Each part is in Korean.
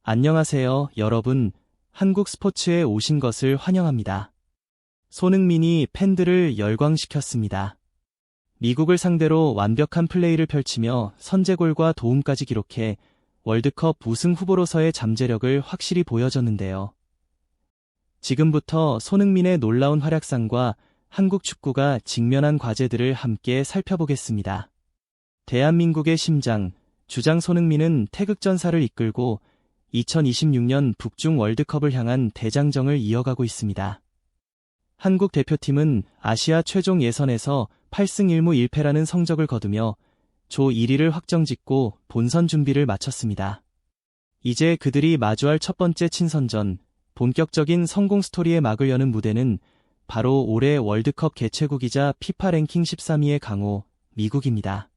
안녕하세요, 여러분. 한국 스포츠에 오신 것을 환영합니다. 손흥민이 팬들을 열광시켰습니다. 미국을 상대로 완벽한 플레이를 펼치며 선제골과 도움까지 기록해 월드컵 우승 후보로서의 잠재력을 확실히 보여줬는데요. 지금부터 손흥민의 놀라운 활약상과 한국 축구가 직면한 과제들을 함께 살펴보겠습니다. 대한민국의 심장, 주장 손흥민은 태극전사를 이끌고 2026년 북중 월드컵을 향한 대장정을 이어가고 있습니다. 한국 대표팀은 아시아 최종 예선에서 8승 1무 1패라는 성적을 거두며 조 1위를 확정짓고 본선 준비를 마쳤습니다. 이제 그들이 마주할 첫 번째 친선전, 본격적인 성공 스토리의 막을 여는 무대는 바로 올해 월드컵 개최국이자 피파 랭킹 13위의 강호, 미국입니다.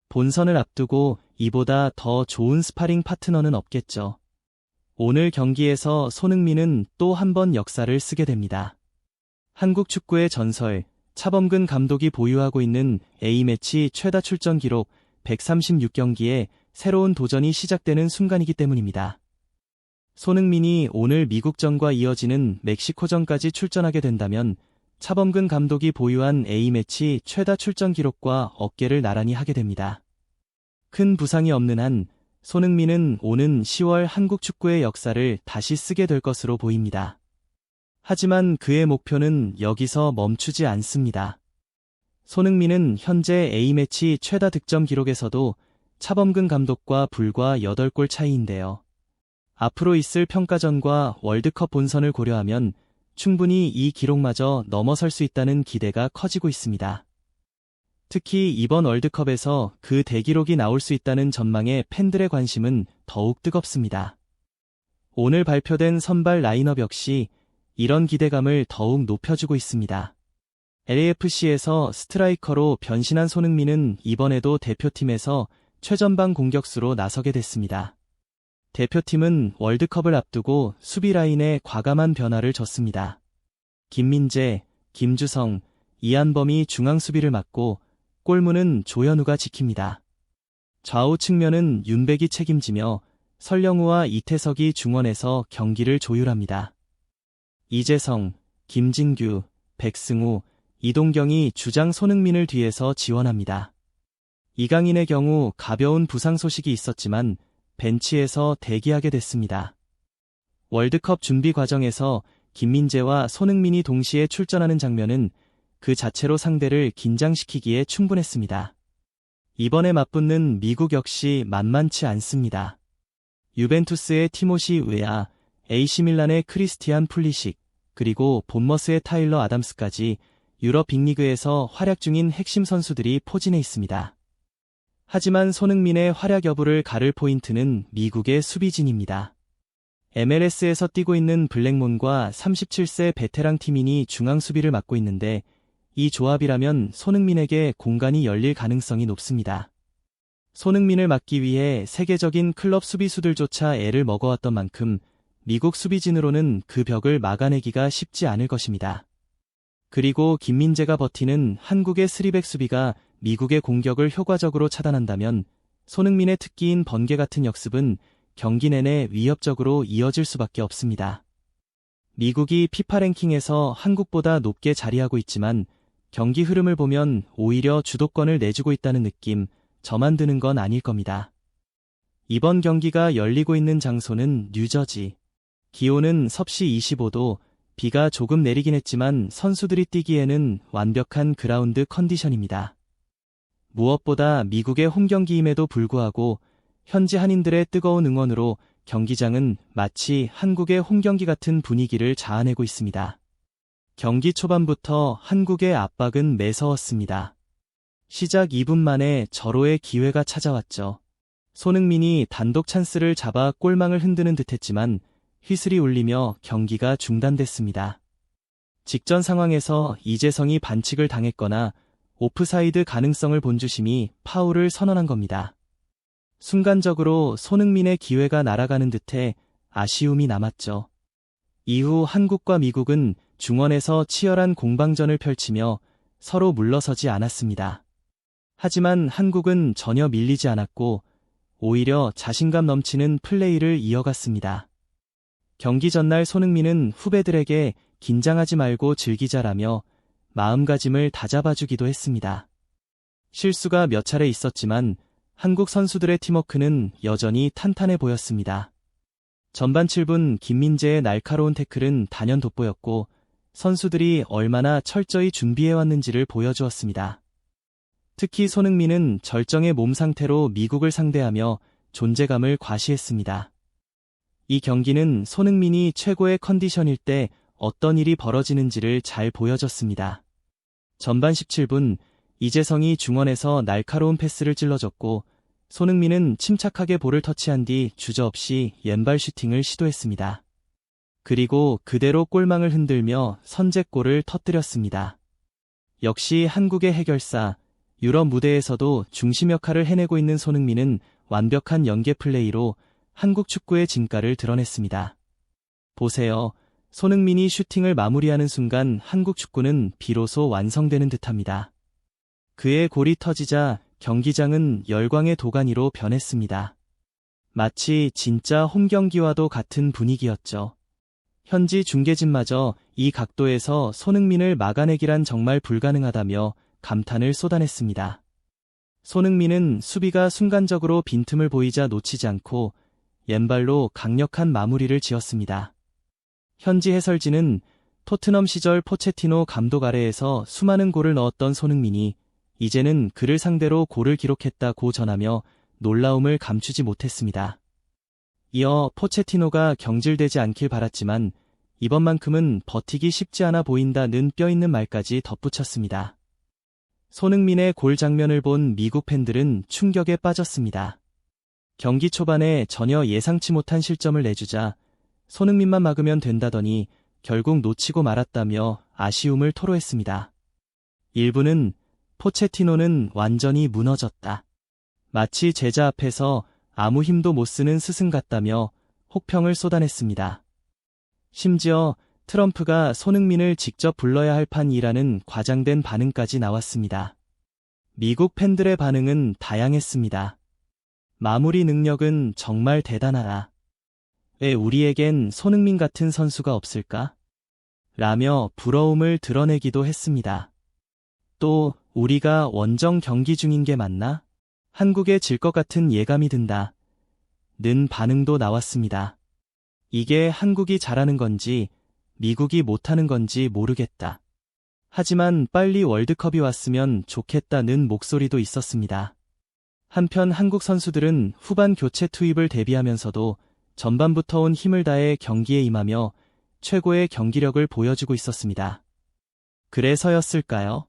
본선을 앞두고 이보다 더 좋은 스파링 파트너는 없겠죠. 오늘 경기에서 손흥민은 또 한 번 역사를 쓰게 됩니다. 한국 축구의 전설, 차범근 감독이 보유하고 있는 A매치 최다 출전 기록 136경기에 새로운 도전이 시작되는 순간이기 때문입니다. 손흥민이 오늘 미국전과 이어지는 멕시코전까지 출전하게 된다면 차범근 감독이 보유한 A매치 최다 출전 기록과 어깨를 나란히 하게 됩니다. 큰 부상이 없는 한 손흥민은 오는 10월 한국 축구의 역사를 다시 쓰게 될 것으로 보입니다. 하지만 그의 목표는 여기서 멈추지 않습니다. 손흥민은 현재 A매치 최다 득점 기록에서도 차범근 감독과 불과 8골 차이인데요. 앞으로 있을 평가전과 월드컵 본선을 고려하면 충분히 이 기록마저 넘어설 수 있다는 기대가 커지고 있습니다. 특히 이번 월드컵에서 그 대기록이 나올 수 있다는 전망에 팬들의 관심은 더욱 뜨겁습니다. 오늘 발표된 선발 라인업 역시 이런 기대감을 더욱 높여주고 있습니다. LAFC에서 스트라이커로 변신한 손흥민은 이번에도 대표팀에서 최전방 공격수로 나서게 됐습니다. 대표팀은 월드컵을 앞두고 수비 라인에 과감한 변화를 줬습니다. 김민재, 김주성, 이한범이 중앙 수비를 맡고 골문은 조현우가 지킵니다. 좌우 측면은 윤백이 책임지며 설령우와 이태석이 중원에서 경기를 조율합니다. 이재성, 김진규, 백승우, 이동경이 주장 손흥민을 뒤에서 지원합니다. 이강인의 경우 가벼운 부상 소식이 있었지만 벤치에서 대기하게 됐습니다. 월드컵 준비 과정에서 김민재와 손흥민이 동시에 출전하는 장면은 그 자체로 상대를 긴장시키기에 충분했습니다. 이번에 맞붙는 미국 역시 만만치 않습니다. 유벤투스의 티모시 웨아, AC밀란의 크리스티안 풀리식, 그리고 본머스의 타일러 아담스까지 유럽 빅리그에서 활약 중인 핵심 선수들이 포진해 있습니다. 하지만 손흥민의 활약 여부를 가를 포인트는 미국의 수비진입니다. MLS에서 뛰고 있는 블랙몬과 37세 베테랑 티민이 중앙 수비를 맡고 있는데 이 조합이라면 손흥민에게 공간이 열릴 가능성이 높습니다. 손흥민을 막기 위해 세계적인 클럽 수비수들조차 애를 먹어왔던 만큼 미국 수비진으로는 그 벽을 막아내기가 쉽지 않을 것입니다. 그리고 김민재가 버티는 한국의 3백 수비가 미국의 공격을 효과적으로 차단한다면 손흥민의 특기인 번개 같은 역습은 경기 내내 위협적으로 이어질 수밖에 없습니다. 미국이 피파 랭킹에서 한국보다 높게 자리하고 있지만 경기 흐름을 보면 오히려 주도권을 내주고 있다는 느낌, 저만 드는 건 아닐 겁니다. 이번 경기가 열리고 있는 장소는 뉴저지. 기온은 섭씨 25도, 비가 조금 내리긴 했지만 선수들이 뛰기에는 완벽한 그라운드 컨디션입니다. 무엇보다 미국의 홈경기임에도 불구하고 현지 한인들의 뜨거운 응원으로 경기장은 마치 한국의 홈경기 같은 분위기를 자아내고 있습니다. 경기 초반부터 한국의 압박은 매서웠습니다. 시작 2분 만에 절호의 기회가 찾아왔죠. 손흥민이 단독 찬스를 잡아 골망을 흔드는 듯했지만 휘슬이 울리며 경기가 중단됐습니다. 직전 상황에서 이재성이 반칙을 당했거나 오프사이드 가능성을 본 주심이 파울을 선언한 겁니다. 순간적으로 손흥민의 기회가 날아가는 듯해 아쉬움이 남았죠. 이후 한국과 미국은 중원에서 치열한 공방전을 펼치며 서로 물러서지 않았습니다. 하지만 한국은 전혀 밀리지 않았고 오히려 자신감 넘치는 플레이를 이어갔습니다. 경기 전날 손흥민은 후배들에게 긴장하지 말고 즐기자라며 마음가짐을 다잡아주기도 했습니다. 실수가 몇 차례 있었지만 한국 선수들의 팀워크는 여전히 탄탄해 보였습니다. 전반 7분 김민재의 날카로운 태클은 단연 돋보였고 선수들이 얼마나 철저히 준비해왔는지를 보여주었습니다. 특히 손흥민은 절정의 몸 상태로 미국을 상대하며 존재감을 과시했습니다. 이 경기는 손흥민이 최고의 컨디션일 때 어떤 일이 벌어지는지를 잘 보여줬습니다. 전반 17분 이재성이 중원에서 날카로운 패스를 찔러줬고 손흥민은 침착하게 볼을 터치한 뒤 주저없이 왼발 슈팅을 시도했습니다. 그리고 그대로 골망을 흔들며 선제골을 터뜨렸습니다. 역시 한국의 해결사, 유럽 무대에서도 중심 역할을 해내고 있는 손흥민은 완벽한 연계 플레이로 한국 축구의 진가를 드러냈습니다. 보세요. 손흥민이 슈팅을 마무리하는 순간 한국 축구는 비로소 완성되는 듯합니다. 그의 골이 터지자 경기장은 열광의 도가니로 변했습니다. 마치 진짜 홈경기와도 같은 분위기였죠. 현지 중계진마저 이 각도에서 손흥민을 막아내기란 정말 불가능하다며 감탄을 쏟아냈습니다. 손흥민은 수비가 순간적으로 빈틈을 보이자 놓치지 않고 왼발로 강력한 마무리를 지었습니다. 현지 해설진은 토트넘 시절 포체티노 감독 아래에서 수많은 골을 넣었던 손흥민이 이제는 그를 상대로 골을 기록했다고 전하며 놀라움을 감추지 못했습니다. 이어 포체티노가 경질되지 않길 바랐지만 이번만큼은 버티기 쉽지 않아 보인다는 뼈있는 말까지 덧붙였습니다. 손흥민의 골 장면을 본 미국 팬들은 충격에 빠졌습니다. 경기 초반에 전혀 예상치 못한 실점을 내주자 손흥민만 막으면 된다더니 결국 놓치고 말았다며 아쉬움을 토로했습니다. 일부는 포체티노는 완전히 무너졌다. 마치 제자 앞에서 아무 힘도 못 쓰는 스승 같다며 혹평을 쏟아냈습니다. 심지어 트럼프가 손흥민을 직접 불러야 할 판이라는 과장된 반응까지 나왔습니다. 미국 팬들의 반응은 다양했습니다. 마무리 능력은 정말 대단하다. 왜 우리에겐 손흥민 같은 선수가 없을까? 라며 부러움을 드러내기도 했습니다. 또 우리가 원정 경기 중인 게 맞나? 한국에 질 것 같은 예감이 든다. 는 반응도 나왔습니다. 이게 한국이 잘하는 건지 미국이 못하는 건지 모르겠다. 하지만 빨리 월드컵이 왔으면 좋겠다는 목소리도 있었습니다. 한편 한국 선수들은 후반 교체 투입을 대비하면서도 전반부터 온 힘을 다해 경기에 임하며 최고의 경기력을 보여주고 있었습니다. 그래서였을까요?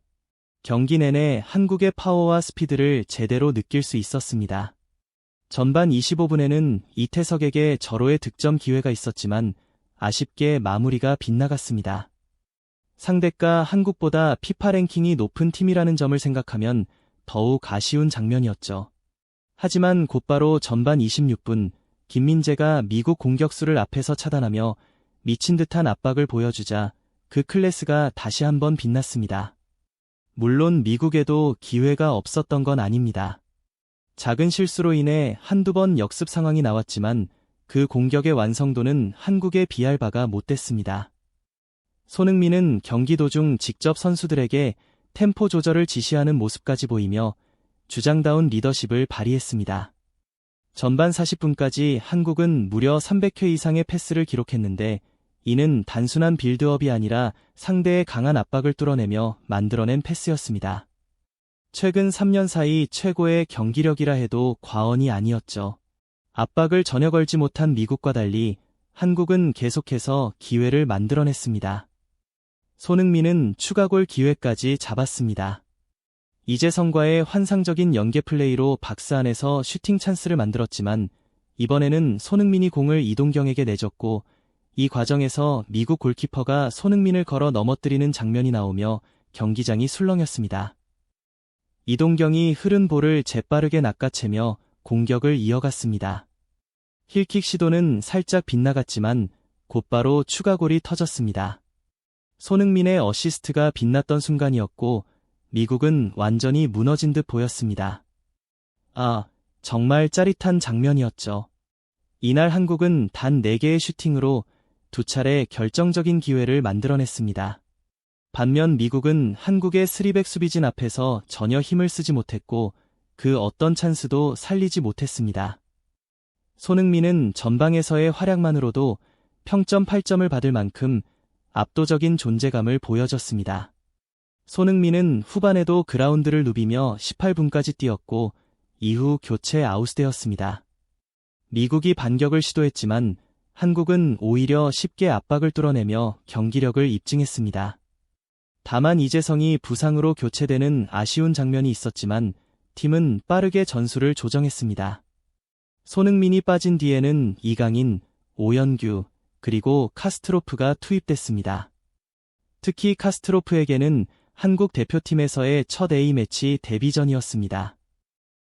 경기 내내 한국의 파워와 스피드를 제대로 느낄 수 있었습니다. 전반 25분에는 이태석에게 절호의 득점 기회가 있었지만 아쉽게 마무리가 빗나갔습니다. 상대가 한국보다 피파 랭킹이 높은 팀이라는 점을 생각하면 더욱 아쉬운 장면이었죠. 하지만 곧바로 전반 26분 김민재가 미국 공격수를 앞에서 차단하며 미친 듯한 압박을 보여주자 그 클래스가 다시 한번 빛났습니다. 물론 미국에도 기회가 없었던 건 아닙니다. 작은 실수로 인해 한두 번 역습 상황이 나왔지만 그 공격의 완성도는 한국에 비할 바가 못 됐습니다. 손흥민은 경기 도중 직접 선수들에게 템포 조절을 지시하는 모습까지 보이며 주장다운 리더십을 발휘했습니다. 전반 40분까지 한국은 무려 300회 이상의 패스를 기록했는데 이는 단순한 빌드업이 아니라 상대의 강한 압박을 뚫어내며 만들어낸 패스였습니다. 최근 3년 사이 최고의 경기력이라 해도 과언이 아니었죠. 압박을 전혀 걸지 못한 미국과 달리 한국은 계속해서 기회를 만들어냈습니다. 손흥민은 추가골 기회까지 잡았습니다. 이재성과의 환상적인 연계 플레이로 박스 안에서 슈팅 찬스를 만들었지만 이번에는 손흥민이 공을 이동경에게 내줬고 이 과정에서 미국 골키퍼가 손흥민을 걸어 넘어뜨리는 장면이 나오며 경기장이 술렁였습니다. 이동경이 흐른 볼을 재빠르게 낚아채며 공격을 이어갔습니다. 힐킥 시도는 살짝 빗나갔지만 곧바로 추가골이 터졌습니다. 손흥민의 어시스트가 빛났던 순간이었고 미국은 완전히 무너진 듯 보였습니다. 정말 짜릿한 장면이었죠. 이날 한국은 단 4개의 슈팅으로 2차례 결정적인 기회를 만들어냈습니다. 반면 미국은 한국의 3백 수비진 앞에서 전혀 힘을 쓰지 못했고 그 어떤 찬스도 살리지 못했습니다. 손흥민은 전방에서의 활약만으로도 평점 8점을 받을 만큼 압도적인 존재감을 보여줬습니다. 손흥민은 후반에도 그라운드를 누비며 18분까지 뛰었고 이후 교체 아웃되었습니다. 미국이 반격을 시도했지만 한국은 오히려 쉽게 압박을 뚫어내며 경기력을 입증했습니다. 다만 이재성이 부상으로 교체되는 아쉬운 장면이 있었지만 팀은 빠르게 전술을 조정했습니다. 손흥민이 빠진 뒤에는 이강인, 오연규, 그리고 카스트로프가 투입됐습니다. 특히 카스트로프에게는 한국 대표팀에서의 첫 A매치 데뷔전이었습니다.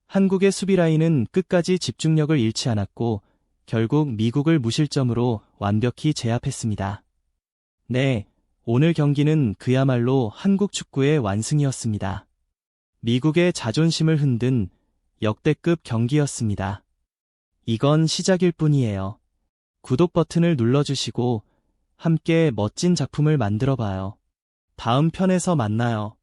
한국의 수비 라인은 끝까지 집중력을 잃지 않았고 결국 미국을 무실점으로 완벽히 제압했습니다. 네, 오늘 경기는 그야말로 한국 축구의 완승이었습니다. 미국의 자존심을 흔든 역대급 경기였습니다. 이건 시작일 뿐이에요. 구독 버튼을 눌러주시고 함께 멋진 작품을 만들어봐요. 다음 편에서 만나요.